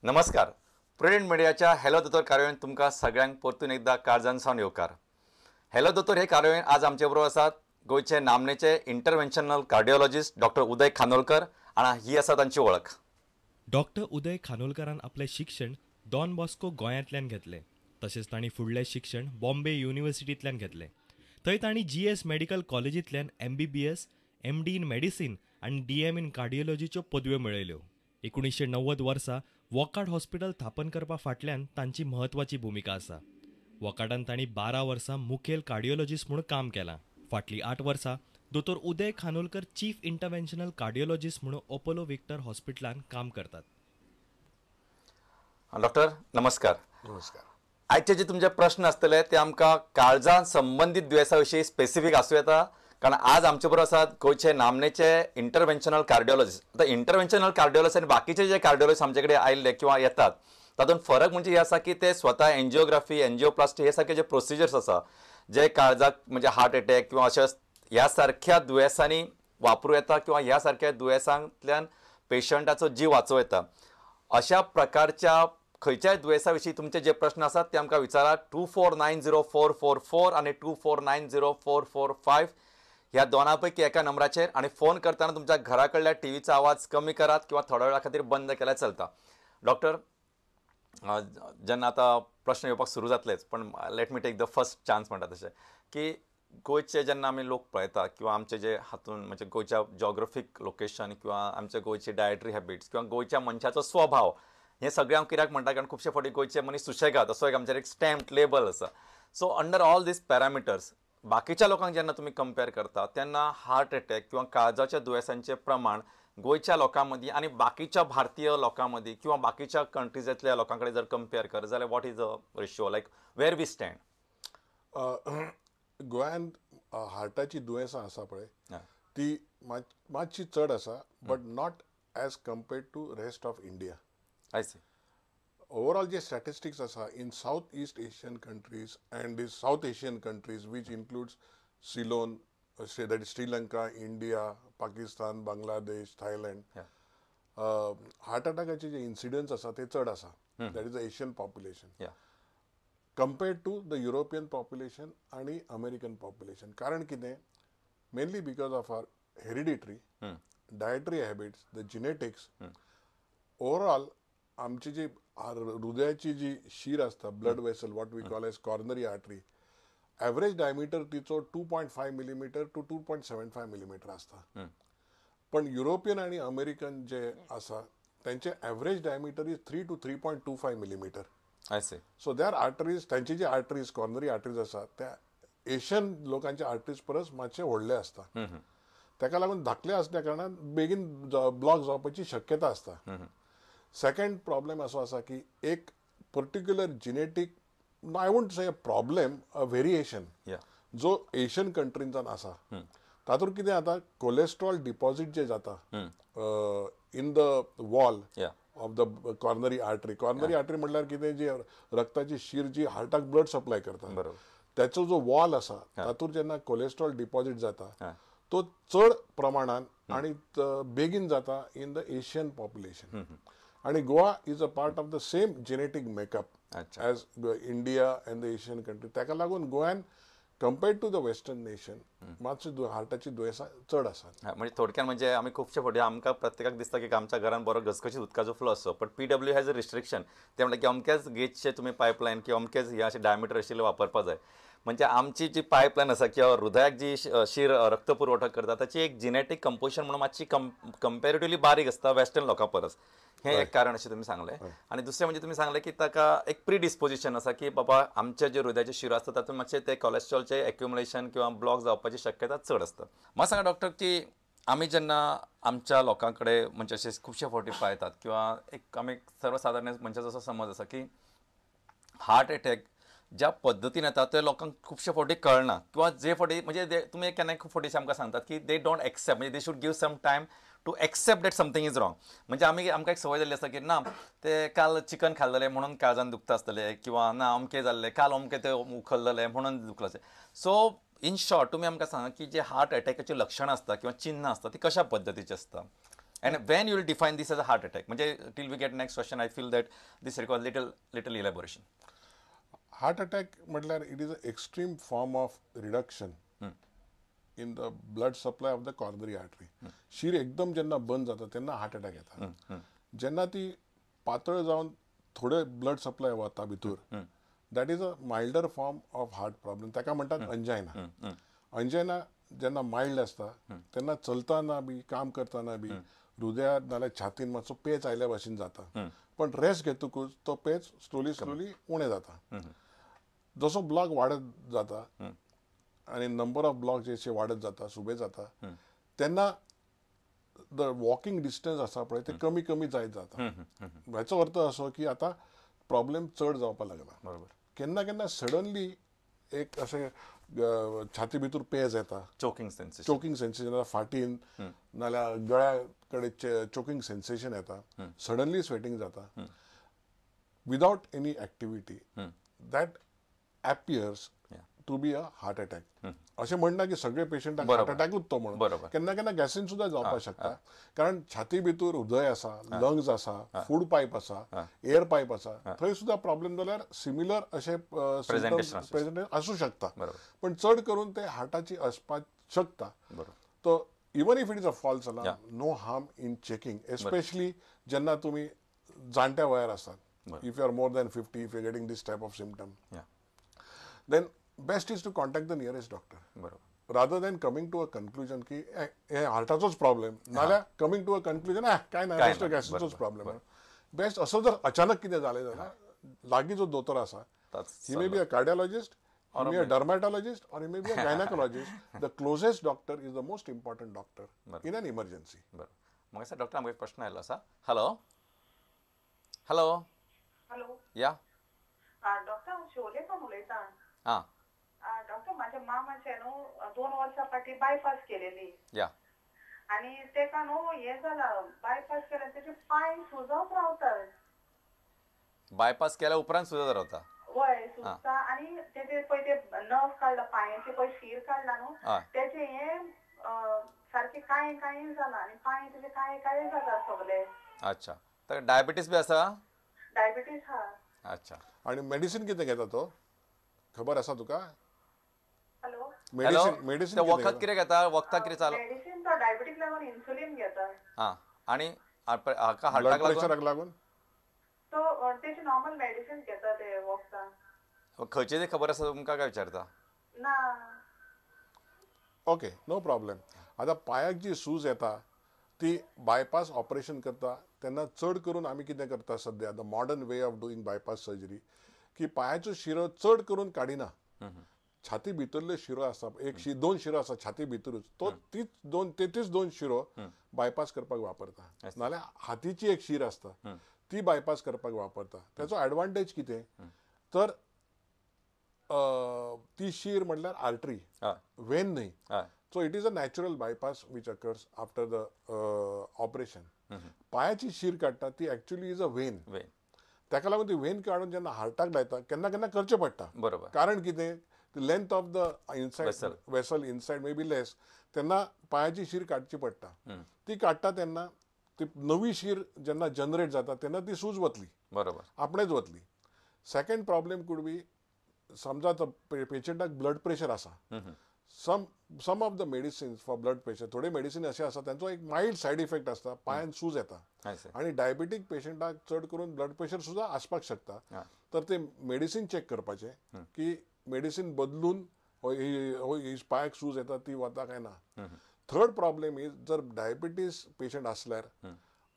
नमस्कार. प्रुडंट मिडियाच्या हॅलो दोतोर कार्यावळीन तुमकां सगळ्यांक परतून एकदा काळजान सावन येवकार. हॅलो दोतोर हे कार्यावळीन आज आमचे बरोबर आसात गोंयचे नामनेचे इंटरव्हेन्शनल कार्डिओलॉजिस्ट डॉक्टर उदय खानोलकर आणि ही आसा तांची वळख. डॉक्टर उदय खानोलकरान आपलें शिक्षण डॉन बॉस्को गोंयांतल्यान घेतलें. तशेंच तांणी फुडलें शिक्षण बॉम्बे युनिव्हर्सिटींतल्यान घेतलें. थंय तांणी GS मेडिकल कॉलेजींतल्यान MBBS, MD इन मेडिसीन आनी DM इन कार्डिओलॉजीच्यो पदव्यो मेळयल्यो. 1990 वर्सा वॉकार्ड हॉस्पिटल स्थापन करपा फाटल्यान तांची म्हत्वाची भुमिका आसा. वॉकार्डांत तांणी 12 वर्सां मुखेल कार्डिओलॉजिस्ट म्हणून काम केलां. फाटलीं 8 वर्सां दोतोर उदय खानोलकर चीफ इंटरव्हेन्शनल कार्डिओलॉजिस्ट म्हणून अपोलो विक्टर हॉस्पिटलांत काम करतात. डॉक्टर नमस्कार. नमस्कार. आजचे जे तुमचे प्रश्न आसतले ते आमकां काळजां संबंधित दुयेंसा विशीं स्पेसिफीक आसूं येता, कारण आज आमचे बरोबर आसात गोंयचे नामनेचे इंटरव्हेन्शनल कार्डिओलॉजिस्ट. आता इंटरव्हेन्शनल कार्डिओलॉजिस्ट आनी बाकीचे जे कार्डिओलॉजिस्ट आमचे कडेन आयिल्ले किंवा येतात तातूंत फरक म्हणजे हे आसा की ते स्वता एंजिओग्राफी, एंजिओप्लास्टी हे सारखे जे प्रोसिजर्स आसा जे काळजाक म्हणजे हार्ट अटॅक किंवा अशा ह्या सारख्या दुयेंसांनी वापरूं येता किंवा ह्या सारख्या दुयेंसांतल्यान पेशंटाचो जीव वाचूं येता. अशा प्रकारच्या खंयच्याय दुयेंसा विशीं तुमचे जे प्रश्न आसात ते आमकां विचारात. 24904444 आनी 24904445 ह्या दोना पैकी एका नंबराचेर. आनी फोन करतना तुमच्या घरा कडल्या टीव्हीचो आवाज कमी करात किंवा थोड्या वेळा खातीर बंद केल्यार चलता. डॉक्टर जेन्ना आतां प्रश्न येवपाक सुरू जातलेच, पण let me take the first chance म्हणटा तशें की गोंयचे जेन्ना आमी लोक पळयता किंवा आमचे जे हातून म्हणजे गोंयच्या जॉग्राफीक लोकेशन किंवा आमचे गोंयचे डायटरी हॅबिट्स किंवा गोंयच्या मनशाचो स्वभाव हे सगळें हांव कित्याक म्हणटा कारण खुबशे फावटी गोंयचे मनीस सुशेगाद असो एक आमचेर एक स्टॅम्प लेबल आसा. So under all these parameters बाकीच्या लोकांक जेन्ना तुमी कंपेर करता तेन्ना हार्ट अटॅक किंवा काळजाच्या दुयेंसांचें प्रमाण गोंयच्या लोकां मदीं आनी बाकीच्या भारतीय लोकां मदीं किंवा बाकीच्या कंट्रीजांतल्या लोकां कडेन जर कंपेर कर जाल्यार what is the ratio like where we stand? गोंयांत हार्टाची दुयेंसां आसा पळय ती मातशी चड आसा, but not as compared to rest of India. I see. Overall जे स्टॅटिस्टिक्स आसा in South East Asian countries and the South Asian countries which includes Ceylon, that is Sri Lanka, India, Pakistan, Bangladesh, Thailand, heart अटॅकाचे जे इन्सिडन्स आसा ते चड आसा. That is the Asian population compared to the European population and American population. कारण कितें? Mainly because of our hereditary, dietary habits, the genetics. Overall, आमची जी हृदयाची जी शीर असता, blood vessel, what we call as coronary artery, average diameter तिचो 2.5 millimeter to 2.75 millimeter असता. पण European आणि अमेरिकन जे आसा त्यांचे average diameter is 3 to 3.25 millimeter. I see. So there arteries, त्यांची जी आर्टरीज कॉर्नरी आर्टरीज आसा त्या एशियन लोकांच्या आर्टरीज परस मातशे व्हडले असता. ताका लागून धाकले असल्या कारणान बेगीन ब्लॉक जावपाची शक्यता असता. सेकंड प्रॉब्लेम असो आसा की एक particular genetic, I won't say problem, a variation जो एशियन कंट्रीजान आसा. तातूंत कितें जाता, कोलेस्ट्रॉल डिपॉझिट जे जाता in the wall of the coronary artery. Coronary artery म्हटल्यार कितें, जी रक्ताची शीर जी हार्टाक ब्लड सप्लाय करता, त्याचो जो वॉल आसा तातूंत जेन्ना कोलेस्ट्रॉल डिपॉझिट जाता तो चड प्रमाणान आणि बेगीन जाता इन द एशियन पॉप्युलेशन. आणि Goa is a part of the same genetic makeup as India and the Asian country. ताका लागून गोंयान compared to the western nation मातशी हार्टाची दुयेंसां चड आसात. म्हणजे थोडक्यान म्हणजे आमी खुबशे फावटी आमकां प्रत्येकाक दिसता की आमच्या घरान बरो घसघशीत उदकाचो फ्लो आसचो, but PW has a restriction. ते म्हणटा की अमकेच गेजचे तुमी पायपलायन किंवा अमकेच हे अशे डायमिटर आशिल्ले वापरपाक जाय. म्हणजे आमची जी पायपलायन आसा किंवा हृदयाक जी शीर रक्त पुरवठो करता ताची एक जिनेटीक कंपोजिशन म्हणून मातशी कंपेरेटिवली बारीक आसता वेस्टर्न लोकां परस. हे एक कारण अशें तुमी सांगलें. आनी दुसरें म्हणजे तुमी सांगलें की ताका एक प्री डिस्पोजिशन आसा की बाबा आमचे जे हृदयाचे शिरो आसता तातूंत मातशें ते कोलेस्ट्रॉलचे एक्युमुलेशन किंवा ब्लॉक जावपाची शक्यता चड आसता. म्हाका सांगा डॉक्टर की आमी जेन्ना आमच्या लोकां कडेन म्हणजे अशे खुबशे फावटी पळयतात किंवा एक आमी सर्वसाधारण मनशाचो असो समज आसा की हार्ट अटॅक ज्या पद्दतीन येता ते लोकांक खुबशे फावटी कळना किंवा जे फावटी म्हणजे तुमी केन्नाय खूब फावटी आमकां सांगतात की दे डोंट एक्सेप्ट, म्हणजे they should give some time to accept that something is wrong. म्हणजे आमकां एक संवय जाल्ली आसा की ना ते काल चिकन खाल्लेलें म्हणून काळजान दुखता आसतलें किंवा ना अमकें जाल्लें काल अमकें तें उखल्लें म्हणून दुखलें. सो इन शॉर्ट तुमी आमकां सांगा की जे हार्ट अटॅकाची लक्षणां आसता किंवा चिन्ह आसता ती कशा पद्दतीची आसता? And when you will define this as a heart attack? म्हणजे till we get next question, I feel that this requires little elaboration. Heart attack म्हटल्यार it is a extreme form of reduction in the blood supply of the coronary artery. शीर एकदम जेन्ना बंद जाता तेन्ना heart attack येता. जेन्ना ती पातळ जावन थोडे ब्लड सप्लाय वता भितर, that is a milder form of heart problem. ताका म्हणटात अंजायना. अंजायना जेन्ना मायल्ड आसता तेन्ना चलतना बी काम करतना बी हृदयात नाल्यार छातीन मातसो पेज आयल्या भाशेन जाता. पण रेस्ट घेतकूच तो पेज स्लोली उणें जाता. जसो ब्लॉक वाडत जाता आणि नंबर ऑफ ब्लॉक जे वाडत जाता, सुबे जाता, तेन्ना द वॉकिंग डिस्टन्स आसा पळय ते कमी कमी जायत जाता. हाचो अर्थ असो की आता प्रॉब्लेम चड जावपाक लागला. बरोबर. केन्ना केन्ना सडनली एक अशें छाती भितर पेज येता, चोकिंग सेन्सेशन. चोकिंग सेन्सेशन, फाटीन नाल्यार गळ्या कडेन चोकिंग सेन्सेशन येता, सडनली स्वेटिंग जाता without any activity. That appears to be a heart attack. अशें म्हणना की सगळे पेशंटाक हार्ट अटॅकूच तो म्हणून. केन्ना केन्ना गॅसीन सुद्धा जावपाक शकता. कारण छाती भितर हृदय आसा, लंग्स आसा, फूड पायप आसा, एअर पायप आसा, थंय सुद्धा प्रॉब्लेम जाल्यार सिमिलर अशे प्रेझेंटेशन आसूं शकता. पण चड करून ते हार्टाची असपाक शकता. तो even if it is a false alarm, no harm in checking, especially जेन्ना तुमी जाणट्या वयार आसात. If you are more than 50, if you are getting this type of symptom, then best is to contact the nearest doctor. बरोबर. Rather than coming to a conclusion की हे हार्टाचोच problem, नाल्यार coming to a conclusion काय नाही best गॅस्ट्रोचोच problem. Best असो जर अचानक कितें जालें जाल्यार लागीं जो दोतोर आसा, he may be a cardiologist, he may be a dermatologist, or he may be a gynecologist. The closest doctor is the most important doctor in an emergency. बरोबर. मग सर डॉक्टर आमकां एक प्रश्न आयलो आसा. Hello hello hello. या doctor हांव शिवोलेसान उलयतां. हां डॉक्टर म्हाज्या मामाचे न्हू 2 वर्सां फाटीं बायपास केलेली. या आनी तेका न्हू हें जालां, बायपास केल्यार तेजे पांय सुजत रावतात. बायपास केल्या उपरांत सुद्धा रावता. वय सुजता. आनी तेजे पळय ते नर्व काडला, पांयाचे पळय शीर काडला न्हू, तेजे हें सारकें काळें जालां आनी पांय तेजे काळे जाता सगळे. अच्छा. तर डायबिटीस बी आसा? डायबिटीस हा. अच्छा. आणि मेडिसिन कितें घेता तो खबर आसा तुका? हॅलो. मेडिसिन वखद कितें घेता? वखदाक कितें चालू? मेडिसिन तो डायबिटीक लागून इन्सुलीन घेता. हां. आणि हाका ब्लड हार्टाक प्रेशराक लागून तो तेचे नॉर्मल मेडिसिन घेता ते वखदां. खंयचे ते खबर आसा तुमकां काय विचारता? ना. Okay, no problem. आता पांयाक जी सूज येता ती बायपास ऑपरेशन करता तेन्ना चड करून आमी कितें करता सद्या, the modern way of doing bypass surgery, की पांयाचो शिरो चड करून काडिना. छाती भितरल्यो शिरो आसा, 2 शिरो आसा छाती भितरूच, तो तेच दोन शिरो बायपास करपाक वापरता. नाल्यार हातीची एक शीर आसता ती बायपास करपाक वापरता. त्याचो एडवांटेज कितें तर ती शीर म्हटल्यार आर्टरी, वेन न्हय. So it is a natural bypass which occurs after the operation. पांयाची शीर काडटा ती एक्चुअली इज अ वेन. ताका लागून ती वेन काडून जेन्ना हार्टाक लायता केन्ना केन्ना करचें पडटा. बरोबर. कारण कितें, the length of the inside vessel inside may be less, तेन्ना पांयाची शीर काडची पडटा. ती काडटा तेन्ना ती नवी शीर जेन्ना जनरेट जाता तेन्ना ती सूज वतली. बरोबर. आपणेच वतली. सेकंड प्रॉब्लेम कूड बी, समजा पेशंटाक ब्लड प्रेशर आसा, some of the medicines for blood pressure, थोडे मेडिसिन असे आसा त्यांचो एक माइल्ड सायड इफेक्ट आसता, पांयान सूज येता. आणि डायबिटीक पेशंटाक चड करून ब्लड प्रेशर सुद्धा आसपाक शकता. तर ते मेडिसिन चेक करपाचे की मेडिसिन बदलून ही पांयाक सूज येता ती वता काय ना. थर्ड प्रॉब्लेम इज, जर डायबिटीस पेशंट असल्यार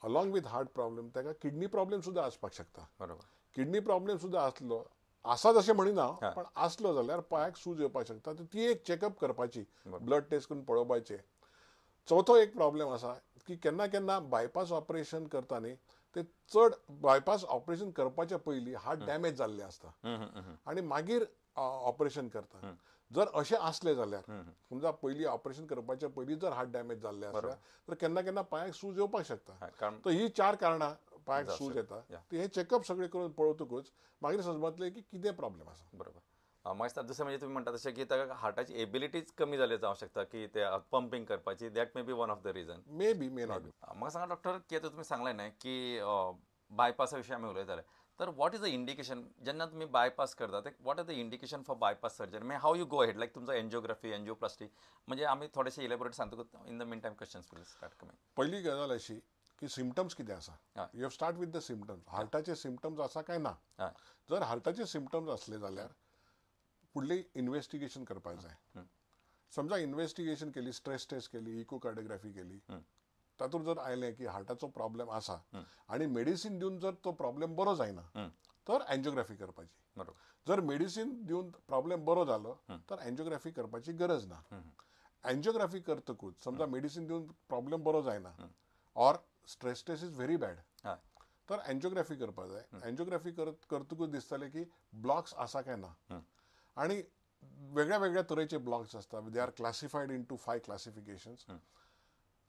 अलॉंग विथ हार्ट प्रॉब्लेम ताका किडनी प्रॉब्लेम सुद्धा आसपाक शकता. बरोबर. किडनी प्रॉब्लेम सुद्धा असलो, आसा तशें म्हणिना, पण असलो जाल्यार पांयाक सूज येवपाक शकता. ती एक चेकअप करपाची, ब्लड टेस्ट करून पळोवपाचें. चवथो एक प्रॉब्लेम आसा की केन्ना केन्ना बायपास ऑपरेशन करता न्ही, ते चड बायपास ऑपरेशन करपाच्या पयलीं हार्ट डॅमेज जाल्ले आसता आनी मागीर ऑपरेशन करता. जर अशें आसलें जाल्यार, समजा पयलीं ऑपरेशन करपाच्या पयलीं जर हार्ट डॅमेज जाल्ले आसल्यार, तर केन्ना केन्ना पांयाक सूज येवपाक शकता. तर ही 4 कारणां पांयाक सूज येता. हे चेकअप सगळे करून पळोवतकूच मागीर समजतलें की कितें प्रॉब्लेम आसा. बरोबर. मागीर दुसरें म्हणजे तुम्ही म्हणता तशें की ताका हार्टाची एबिलिटीज कमी जाली जावं शकता की ते पंपिंग करपाची that may be one of the region. May be may not be. म्हाका सांगा डॉक्टर की आतां तुमी सांगलें न्हय की बायपासा विशीं आमी उलयताले, तर वॉट इज द इंडिकेशन जेन्ना तुमी बायपास करता ते what are the indication for bypass surgery, म्हणजे हाव यू गो हेड लायक तुमचो एंजिओग्राफी एंजिओप्लास्टी, म्हणजे आमी थोडेशे इलेबोरेट सांगता in the mean time questions will start coming. पहिली गजाल अशी की सिमटम्स कितें आसा, हय. You have start with the symptoms. हार्टाचे सिमटम्स आसा काय ना. हय. जर हार्टाचे सिमटम्स असले जाल्यार फुडली इन्व्हेस्टिगेशन करपाक जाय. समजा इन्व्हेस्टिगेशन केली, स्ट्रेस टेस्ट केली, इकोकार्डियोग्राफी केली, तातूंत जर आयलें की हार्टाचो प्रॉब्लेम आसा आनी मेडिसीन दिवन जर तो प्रॉब्लेम बरो जायना तर एंजिओग्राफी करपाची. बरोबर. जर मेडिसीन दिवन प्रॉब्लेम बरो जालो तर एंजिओग्राफी करपाची गरज ना. एंजिओग्राफी करतकूच समजा मेडिसीन दिवन प्रॉब्लेम बरो जायना or stress test is very bad हय. तर एंजिओग्राफी करपाक जाय. एंजिओग्राफी करतकूच दिसतलें की ब्लॉक्स आसा काय ना. आणि वेगळ्या वेगळ्या तरेचे ब्लॉक्स असतात. They are classified into 5 classifications.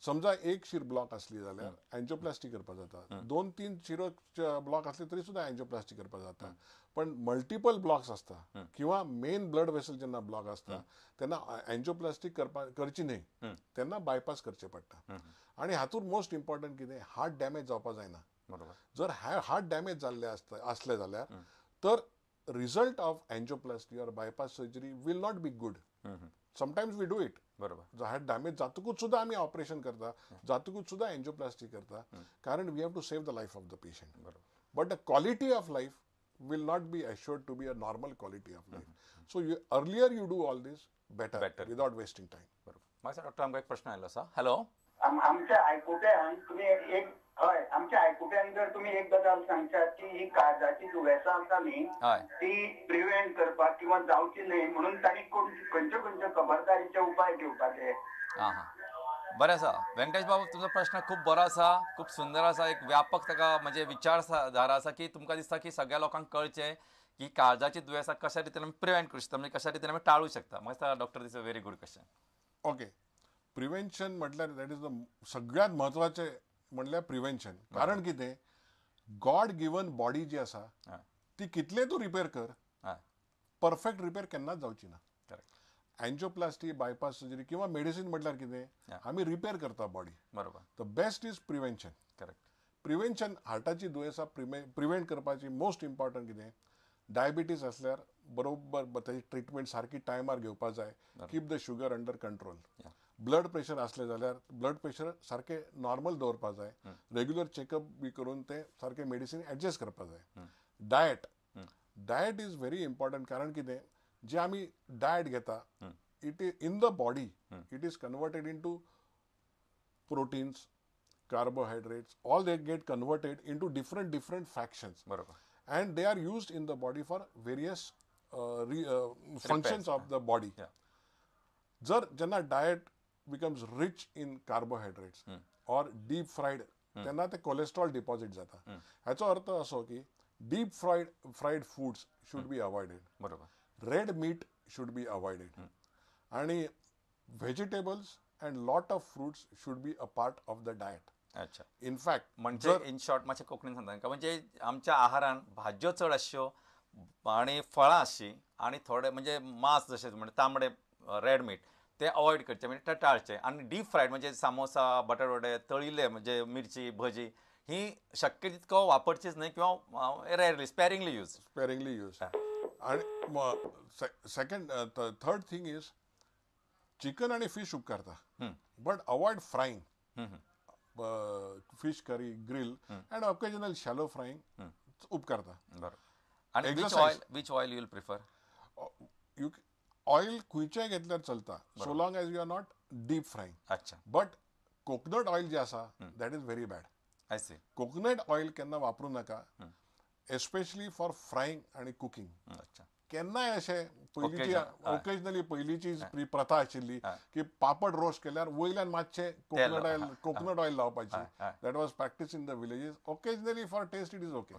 समजा एक शीर ब्लॉक असली जाल्यार एंजिओप्लास्टी करपाक जाता. 2-3 शिरो ब्लॉक असले तरी सुद्धा एंजिओप्लास्टी करपाक जाता. पण मल्टिपल ब्लॉक्स असता किंवा मेन ब्लड वेसल जेन्ना ब्लॉक असता तेन्ना एंजिओप्लास्टी करची न्हय, तेन्ना बायपास करचें पडटा. आणि हातूंत मोस्ट इम्पॉर्टंट कितें, हार्ट डॅमेज जावपाक जायना. बरोबर. जर हार्ट डॅमेज जाल्ले असले जाल्यार तर result of angioplasty or bypass surgery will not be good. Sometimes we do it. बरोबर. हार्ट डॅमेज जातकूच सुद्धा आम्ही ऑपरेशन करता, जातकूच सुद्धा एंजिओप्लास्टी करता, कारण we have to save the life of the patient. But the quality of life will not be assured to be a normal quality of life. So earlier you do all this better without wasting time. बरोबर. माझा doctor आमकां एक प्रश्न आयलो आसा. Hello. आमच्या आयकुप्यान तुम्ही एक हय आमच्या आयकुप्यान जर तुम्ही एक गजाल सांगशात की ही काळजाची दुयेंसां आसा न्ही ती प्रिव्हेंट करपाक किंवा जावची न्हय म्हणून तांणी खंयच्यो खंयच्यो खबरदारीचे उपाय घेवपाचे. बरें आसा वेंकटेश बाबू, तुमचो प्रश्न खूब बरो आसा, खूब सुंदर आसा. एक व्यापक ताका म्हणजे विचारधारा आसा की तुमकां दिसता की सगळ्या लोकांक कळचें की काळजाची दुयेंसां कशा रितीन आमी प्रिव्हेंट करूं शकता, म्हणजे कशा रितीन आमी टाळूं शकता. म्हाका दिसता doctor this a very good question. Okay, prevention म्हटल्यार दॅट इज द सगळ्यात महत्वाचे म्हणल्यार प्रिव्हेन्शन. कारण कितें, गॉड गिवन बॉडी जी आसा ती कितले तूं रिपेर कर, परफेक्ट रिपेर केन्नाच जावची ना. एंजिओप्लास्टी, बायपास सर्जरी किंवा मेडिसीन म्हटल्यार कितें, आमी रिपेर करता बॉडी. बरोबर. The best is prevention. Correct. Prevention हार्टाची दुयेंसां प्रिव्हेंट करपाची मोस्ट इम्पॉर्टंट कितें, डायबिटीज असल्यार बरोबर त्याची ट्रिटमेंट सारकी टायमार घेवपाक जाय. Keep the sugar under control. Blood pressure असले जाल्यार ब्लड प्रेशर सारखे नॉर्मल दवरपाक जाय. रेग्युलर चेकअप बी करून ते सारखे मेडिसीन एडजस्ट करपाक जाय. Diet is very important. कारण कितें, जे आमी डायट घेता it is in the body it is converted into proteins, carbohydrates, all they get converted into different fractions. बरोबर. And they are used in the body for various functions of the body. जर जेन्ना diet becomes rich in carbohydrates or deep fried, तेन्ना ते cholesterol deposit जाता. हाचो अर्थ असो की deep fried foods should be avoided. बरोबर. Red meat should be avoided. आणि vegetables and lot of fruits should be a part of the diet. अच्छा. इनफॅक्ट म्हणजे इन शॉर्ट मातशें कोंकणीन सांगता म्हणजे आमच्या आहारान भाज्यो चड आसच्यो आनी फळां आसची आनी थोडे म्हणजे मांस जशें म्हणजे तांबडे रेड मीट ते अवॉयड करचे, म्हणजे ते टाळचे. आनी डीप फ्रायड म्हणजे सामोसा, बटाट वडे, तळिल्ले म्हणजे मिरची, भजी ही शक्य तितको वापरचीच न्हय किंवा रेअरली स्पॅरिंगली यूज. आणि second third thing is chicken आणि फिश उपकारता, but avoid frying. Fish curry, grill and occasional shallow frying उपकारता. बरोबर. आणि which oil you will prefer? Oil खंयचेंय घेतल्यार चलता, so long as you are not deep frying. अच्छा. बट कोकोनट ऑयल जे आसा that is very bad. I see. Coconut oil केन्ना वापरूं नाका, एस्पेशली फॉर फ्राईंग आणि कुकिंग. अच्छा. केन्नाय अशें ओकेजनली पयलींची प्रथा आशिल्ली की पापड रोस्ट केल्यार वयल्यान मातशें कोकोनट ऑयल लावपाची. That was practice in the villages. Occasionally for taste it is okay.